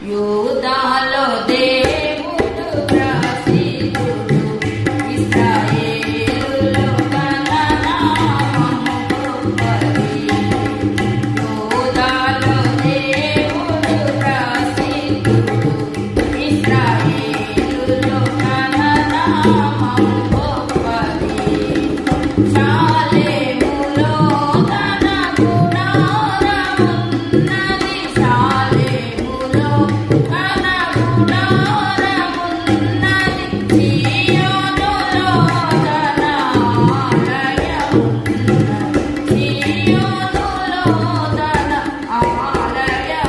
యూదాలో దేవుడు ప్రసిద్ధుడు, ఇశ్రాయేలులో తన నామము గొప్పది. యూదాలో దేవుడు ప్రసిద్ధుడు, ఇశ్రాయేలులో తన నామము గొప్పది. షాలేములో తన గుడారమున్నది, షాలేములో తన గుడారమున్నది, సీయోనులో తన ఆలయమున్నది, సీయోనులో తన ఆలయమున్నది.